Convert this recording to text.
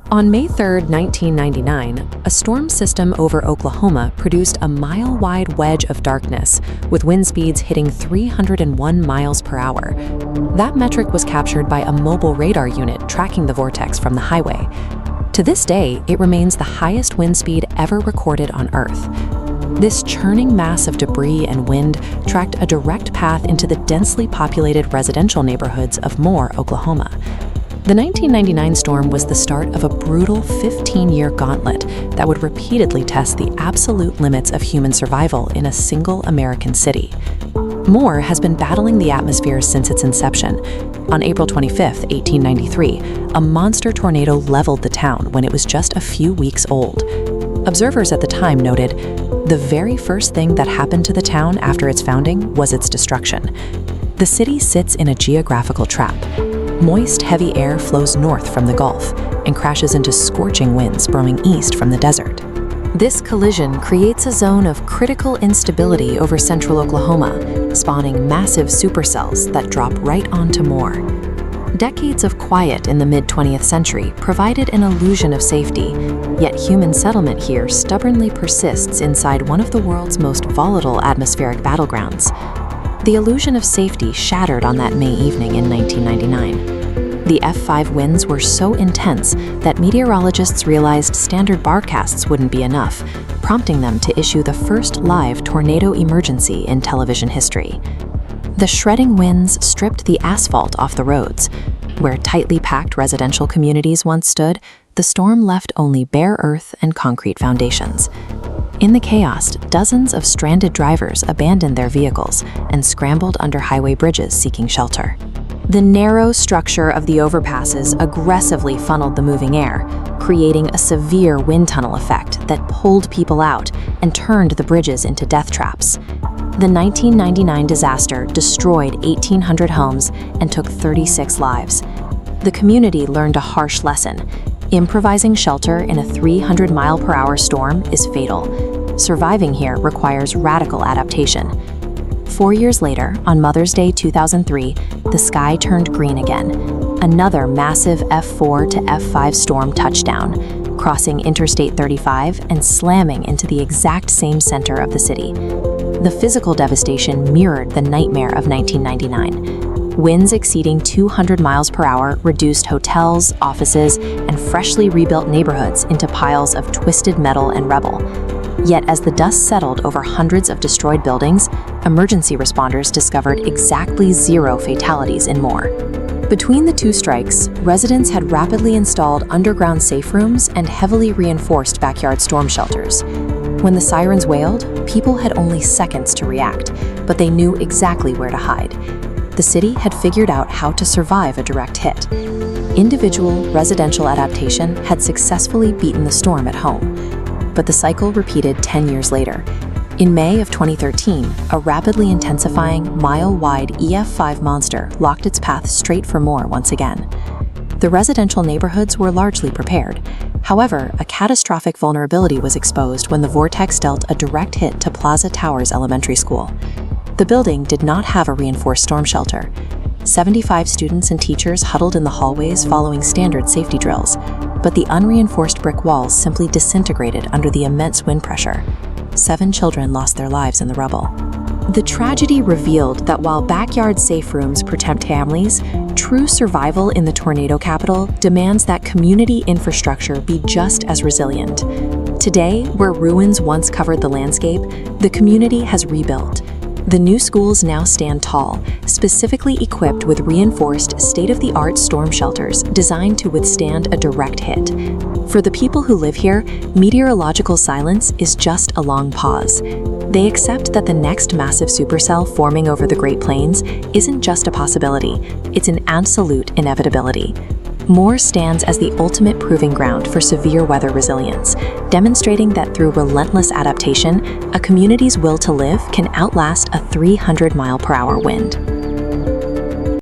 On May 3, 1999, a storm system over Oklahoma produced a mile-wide wedge of darkness, with wind speeds hitting 301 miles per hour. That metric was captured by a mobile radar unit tracking the vortex from the highway. To this day, it remains the highest wind speed ever recorded on Earth. This churning mass of debris and wind tracked a direct path into the densely populated residential neighborhoods of Moore, Oklahoma. The 1999 storm was the start of a brutal 15-year gauntlet that would repeatedly test the absolute limits of human survival in a single American city. Moore has been battling the atmosphere since its inception. On April 25, 1893, a monster tornado leveled the town when it was just a few weeks old. Observers at the time noted, the very first thing that happened to the town after its founding was its destruction. The city sits in a geographical trap. Moist, heavy air flows north from the Gulf and crashes into scorching winds blowing east from the desert. This collision creates a zone of critical instability over central Oklahoma, spawning massive supercells that drop right onto Moore. Decades of quiet in the mid-20th century provided an illusion of safety, yet human settlement here stubbornly persists inside one of the world's most volatile atmospheric battlegrounds. The illusion of safety shattered on that May evening in 1999. The F5 winds were so intense that meteorologists realized standard broadcasts wouldn't be enough, prompting them to issue the first live tornado emergency in television history. The shredding winds stripped the asphalt off the roads. Where tightly packed residential communities once stood, the storm left only bare earth and concrete foundations. In the chaos, dozens of stranded drivers abandoned their vehicles and scrambled under highway bridges seeking shelter. The narrow structure of the overpasses aggressively funneled the moving air, creating a severe wind tunnel effect that pulled people out and turned the bridges into death traps. The 1999 disaster destroyed 1,800 homes and took 36 lives. The community learned a harsh lesson. Improvising shelter in a 300-mile-per-hour storm is fatal. Surviving here requires radical adaptation. 4 years later, on Mother's Day 2003, the sky turned green again. Another massive F4 to F5 storm touchdown, crossing Interstate 35 and slamming into the exact same center of the city. The physical devastation mirrored the nightmare of 1999. Winds exceeding 200 miles per hour reduced hotels, offices, and freshly rebuilt neighborhoods into piles of twisted metal and rubble. Yet as the dust settled over hundreds of destroyed buildings, emergency responders discovered exactly 0 fatalities in Moore. Between the two strikes, residents had rapidly installed underground safe rooms and heavily reinforced backyard storm shelters. When the sirens wailed, people had only seconds to react, but they knew exactly where to hide. The city had figured out how to survive a direct hit. Individual residential adaptation had successfully beaten the storm at home, but the cycle repeated 10 years later. In May of 2013, a rapidly intensifying, mile-wide EF5 monster locked its path straight for Moore once again. The residential neighborhoods were largely prepared. However, a catastrophic vulnerability was exposed when the vortex dealt a direct hit to Plaza Towers Elementary School. The building did not have a reinforced storm shelter. 75 students and teachers huddled in the hallways following standard safety drills, but the unreinforced brick walls simply disintegrated under the immense wind pressure. 7 children lost their lives in the rubble. The tragedy revealed that while backyard safe rooms protect families, true survival in the tornado capital demands that community infrastructure be just as resilient. Today, where ruins once covered the landscape, the community has rebuilt. The new schools now stand tall, specifically equipped with reinforced, state-of-the-art storm shelters designed to withstand a direct hit. For the people who live here, meteorological silence is just a long pause. They accept that the next massive supercell forming over the Great Plains isn't just a possibility, it's an absolute inevitability. Moore stands as the ultimate proving ground for severe weather resilience, demonstrating that through relentless adaptation, a community's will to live can outlast a 300-mile-per-hour wind.